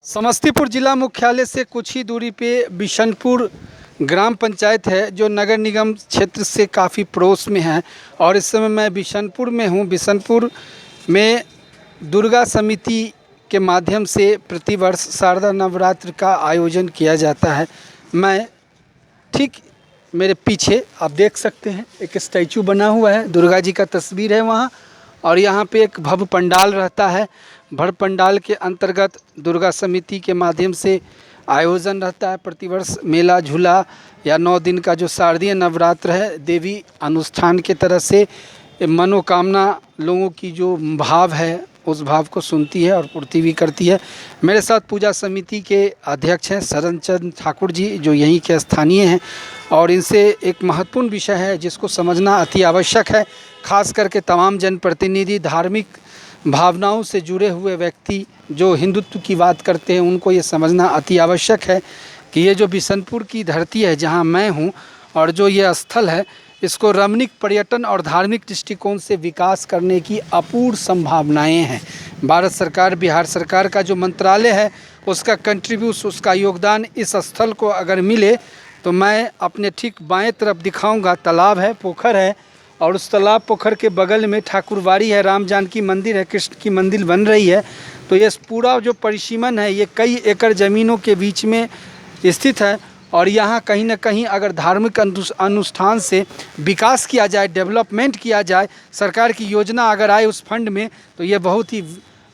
समस्तीपुर जिला मुख्यालय से कुछ ही दूरी पे बिशनपुर ग्राम पंचायत है जो नगर निगम क्षेत्र से काफ़ी पड़ोस में है। और इस समय मैं बिशनपुर में हूँ। बिशनपुर में दुर्गा समिति के माध्यम से प्रतिवर्ष शारदा नवरात्र का आयोजन किया जाता है। मैं ठीक मेरे पीछे आप देख सकते हैं एक स्टैचू बना हुआ है, दुर्गा जी का तस्वीर है वहाँ। और यहाँ पे एक भव्य पंडाल रहता है। भव्य पंडाल के अंतर्गत दुर्गा समिति के माध्यम से आयोजन रहता है प्रतिवर्ष मेला झूला या 9 दिन का जो शारदीय नवरात्र है, देवी अनुष्ठान के तरह से मनोकामना लोगों की जो भाव है उस भाव को सुनती है और पूर्ति भी करती है। मेरे साथ पूजा समिति के अध्यक्ष हैं शरणचंद ठाकुर जी, जो यहीं के स्थानीय हैं। और इनसे एक महत्वपूर्ण विषय है जिसको समझना अति आवश्यक है। खास करके तमाम जनप्रतिनिधि, धार्मिक भावनाओं से जुड़े हुए व्यक्ति जो हिंदुत्व की बात करते हैं, उनको ये समझना अति आवश्यक है कि ये जो बिशनपुर की धरती है जहाँ मैं हूँ और जो ये स्थल है, इसको रमणीक पर्यटन और धार्मिक दृष्टिकोण से विकास करने की अपूर्व संभावनाएं हैं। भारत सरकार, बिहार सरकार का जो मंत्रालय है उसका कंट्रीब्यूट, उसका योगदान इस स्थल को अगर मिले तो मैं अपने ठीक बाएं तरफ दिखाऊंगा, तालाब है, पोखर है। और उस तालाब पोखर के बगल में ठाकुरबाड़ी है, राम जानकी मंदिर है, कृष्ण की मंदिर बन रही है। तो ये पूरा जो परिसीमन है ये कई एकड़ ज़मीनों के बीच में स्थित है। और यहाँ कहीं ना कहीं अगर धार्मिक अनुष्ठान से विकास किया जाए, डेवलपमेंट किया जाए, सरकार की योजना अगर आए उस फंड में, तो ये बहुत ही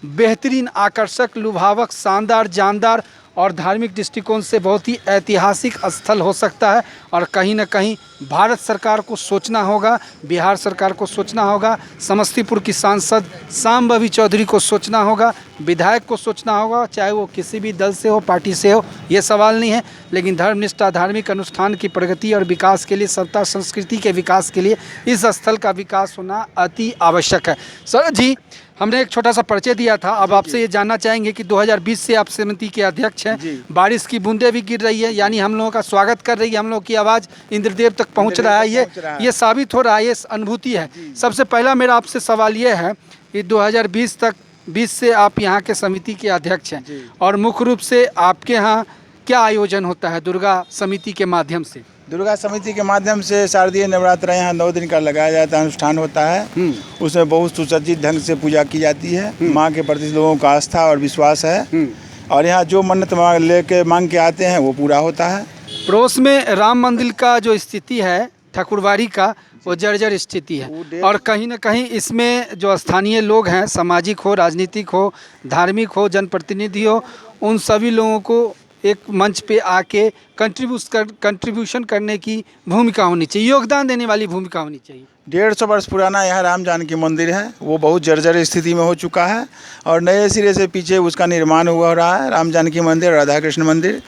बेहतरीन, आकर्षक, लुभावक, शानदार, जानदार और धार्मिक दृष्टिकोण से बहुत ही ऐतिहासिक स्थल हो सकता है। और कहीं ना कहीं भारत सरकार को सोचना होगा, बिहार सरकार को सोचना होगा, समस्तीपुर की सांसद शांभवी चौधरी को सोचना होगा, विधायक को सोचना होगा, चाहे वो किसी भी दल से हो, पार्टी से हो, ये सवाल नहीं है। लेकिन धर्मनिष्ठा, धार्मिक अनुष्ठान की प्रगति और विकास के लिए, सत्ता संस्कृति के विकास के लिए इस स्थल का विकास होना अति आवश्यक है। सर जी, हमने एक छोटा सा परिचय दिया था, अब आपसे ये जानना चाहेंगे कि 2020 से आप समिति के अध्यक्ष हैं। बारिश की बूंदें भी गिर रही है, यानी हम लोगों का स्वागत कर रही है, हम लोगों की आवाज़ इंद्रदेव तक पहुंच रहा है। ये साबित हो रहा है, ये अनुभूति है। सबसे पहला मेरा आपसे सवाल ये है कि 2020 से आप यहाँ के समिति के अध्यक्ष हैं और मुख्य रूप से आपके यहाँ क्या आयोजन होता है दुर्गा समिति के माध्यम से? दुर्गा समिति के माध्यम से शारदीय नवरात्र यहाँ 9 दिन का लगाया जाता है, अनुष्ठान होता है। उसमें बहुत सुसज्जित ढंग से पूजा की जाती है। माँ के प्रति लोगों का आस्था और विश्वास है। और यहाँ जो मन्नत लेके मांग के आते हैं वो पूरा होता है। पड़ोस में राम मंदिर का जो स्थिति है ठाकुरबाड़ी का, वो जर्जर स्थिति है। और कहीं ना कहीं इसमें जो स्थानीय लोग हैं, सामाजिक हो, राजनीतिक हो, धार्मिक हो, जनप्रतिनिधि हो, उन सभी लोगों को एक मंच पे आके कंट्रीब्यूशन करने की भूमिका होनी चाहिए, योगदान देने वाली भूमिका होनी चाहिए। 150 वर्ष पुराना यहाँ राम जानकी मंदिर है, वो बहुत जर्जर स्थिति में हो चुका है और नए सिरे से पीछे उसका निर्माण हुआ रहा है। राम जानकी मंदिर, राधा कृष्ण मंदिर।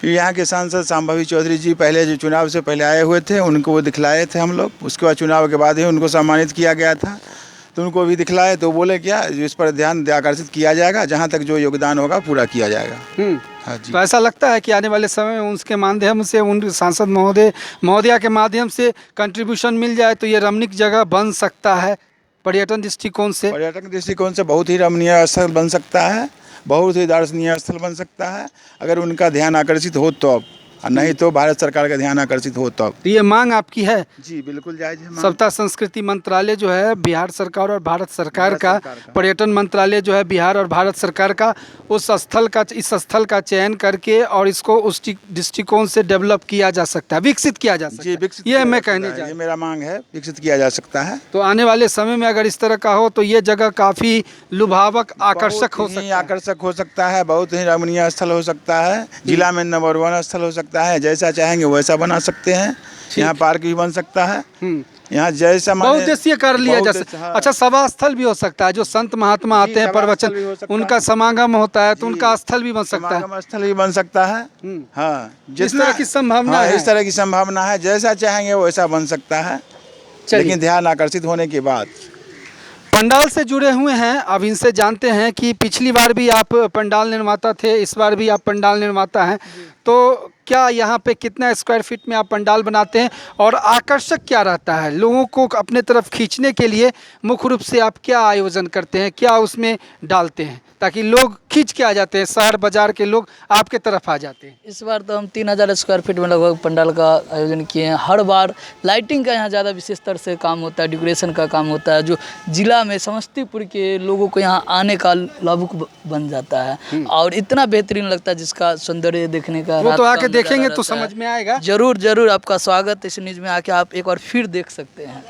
यहाँ के सांसद शांभवी चौधरी जी पहले जो चुनाव से पहले आए हुए थे, उनको वो दिखलाए थे हम लोग। उसके बाद चुनाव के बाद ही उनको सम्मानित किया गया था, तो उनको भी दिखलाए तो बोले क्या इस पर ध्यान आकर्षित किया जाएगा, जहाँ तक जो योगदान होगा पूरा किया जाएगा। हाँ जी। तो ऐसा लगता है कि आने वाले समय में उसके माध्यम से, उन सांसद महोदया के माध्यम से कंट्रीब्यूशन मिल जाए तो ये रमणीक जगह बन सकता है। पर्यटन दृष्टिकोण से बहुत ही रमणीय स्थल बन सकता है, बहुत ही दर्शनीय स्थल बन सकता है अगर उनका ध्यान आकर्षित हो तो। और नहीं तो भारत सरकार का ध्यान आकर्षित हो तो ये मांग आपकी है? जी बिल्कुल जायज है। सत्ता संस्कृति मंत्रालय जो है बिहार सरकार और भारत सरकार का, पर्यटन मंत्रालय जो है बिहार और भारत सरकार का, इस स्थल का चयन करके और इसको उस दृष्टिकोण से डेवलप किया जा सकता है, विकसित किया जा सकता है। विकसित ये मैं कहने जा रहा हूं, ये मेरा मांग है, विकसित किया जा सकता है। तो आने वाले समय में अगर इस तरह का हो तो ये जगह काफी लुभावक, आकर्षक हो सकता है, बहुत ही रमणीय स्थल हो सकता है, जिला में नंबर 1 स्थल हो सकता है। जैसा चाहेंगे वैसा बना सकते हैं। यहाँ पार्क भी बन सकता है, यहाँ जैसा बहुउद्देशीय कर लिया जा सकता है। अच्छा, सभा स्थल भी हो सकता है, जो संत महात्मा आते हैं प्रवचन, उनका समागम होता है तो उनका स्थल भी बन सकता है। स्थल भी बन सकता है। हाँ, जिस तरह की संभावना है, इस तरह की संभावना है, जैसा चाहेंगे वैसा बन सकता है, लेकिन ध्यान आकर्षित होने के बाद। पंडाल से जुड़े हुए हैं, अब इनसे जानते हैं कि पिछली बार भी आप पंडाल निर्माता थे, इस बार भी आप पंडाल निर्माता हैं, तो क्या यहाँ पे कितना स्क्वायर फीट में आप पंडाल बनाते हैं और आकर्षक क्या रहता है लोगों को अपने तरफ खींचने के लिए? मुख्य रूप से आप क्या आयोजन करते हैं, क्या उसमें डालते हैं ताकि लोग खींच के आ जाते हैं, शहर बाजार के लोग आपके तरफ आ जाते हैं। इस बार तो हम 3000 स्क्वायर फीट में लगभग पंडाल का आयोजन किए हैं। हर बार लाइटिंग का यहाँ ज़्यादा विशेष स्तर से काम होता है, डेकोरेशन का काम होता है, जो जिला में समस्तीपुर के लोगों को यहाँ आने का लाभुक बन जाता है और इतना बेहतरीन लगता है जिसका सौंदर्य देखने का वो रात तो का आके नज़ारा देखेंगे तो रहता है। समझ में आएगा। जरूर जरूर आपका स्वागत इस न्यूज़ में आके आप एक बार फिर देख सकते हैं।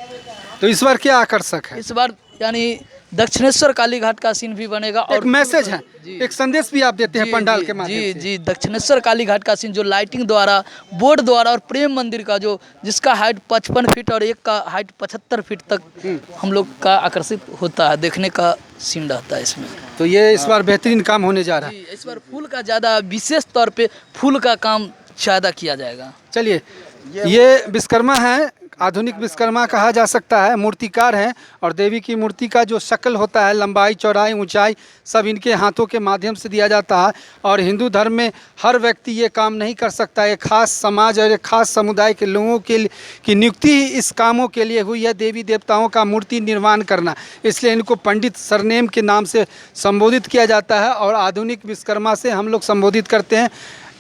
तो इस बार क्या आकर्षक है? इस बार यानी दक्षिणेश्वर काली घाट का सीन भी बनेगा एक मैसेज है, जी। एक संदेश भी आप देते हैं जी, पंडाल जी, के माध्यम जी से। जी दक्षिणेश्वर काली घाट का सीन जो लाइटिंग द्वारा, बोर्ड द्वारा और प्रेम मंदिर का जो जिसका हाइट 55 फीट और एक का हाइट 75 फीट तक हम लोग का आकर्षित होता है, देखने का सीन रहता है इसमें। तो ये इस बार बेहतरीन काम होने जा रहा है। जी, इस बार फूल का ज़्यादा विशेष तौर पे फूल का काम ज़्यादा किया जाएगा। चलिए, ये विश्वकर्मा है, आधुनिक विश्वकर्मा कहा जा सकता है, मूर्तिकार हैं और देवी की मूर्ति का जो शक्ल होता है, लंबाई चौड़ाई ऊंचाई सब इनके हाथों के माध्यम से दिया जाता है। और हिंदू धर्म में हर व्यक्ति ये काम नहीं कर सकता, एक खास समाज और एक खास समुदाय के लोगों की नियुक्ति ही इस कामों के लिए हुई है, देवी देवताओं का मूर्ति निर्माण करना। इसलिए इनको पंडित सरनेम के नाम से संबोधित किया जाता है और आधुनिक विश्वकर्मा से हम लोग संबोधित करते हैं।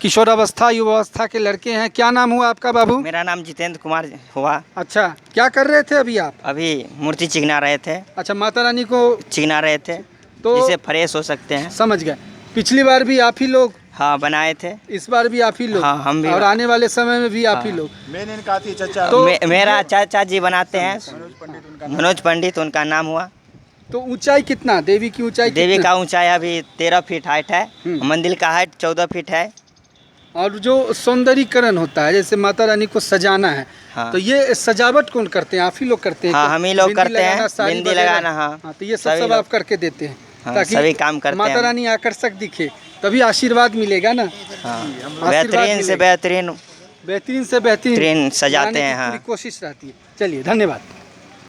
किशोरावस्था युवावस्था के लड़के हैं। क्या नाम हुआ आपका बाबू? मेरा नाम जितेंद्र कुमार हुआ। अच्छा, क्या कर रहे थे अभी आप? अभी मूर्ति चिकना रहे थे। अच्छा, माता रानी को चिकना रहे थे तो जिससे फ्रेश हो सकते हैं। समझ गए। पिछली बार भी आप ही लोग, हाँ बनाए थे। इस बार भी आप ही लोग, हाँ, हम भी। और आने वाले समय में भी आप ही लोग। मेन इनका थी चचा तो मेरा चाचा जी बनाते हैं, मनोज पंडित उनका नाम हुआ। तो ऊंचाई कितना, देवी की ऊंचाई देवी कितना? का ऊंचाई अभी 13 फीट हाइट है, मंदिर का हाइट 14 फीट है। और जो सौंदर्यीकरण होता है, जैसे माता रानी को सजाना है, हाँ। तो ये सजावट कौन करते हैं? आप ही लोग करते हैं? हाँ, क्या? हम ही लोग बिंदी करते हैं, लगाना, साड़ी बिंदी वगैरह? लगाना, हाँ। तो ये सभी सब लोग। आप करके देते हैं, हाँ, सभी काम करते माता हैं। रानी आकर्षक दिखे, तभी आशीर्वाद मिलेगा ना। हाँ, आशीर्वाद बेहतरीन से मिलेगा। बेहतरीन बेहतरीन से बेहतरीन ट्रेन सजाते लाने की हैं, हाँ। पूरी कोशिश रहती है। चलिए, धन्यवाद।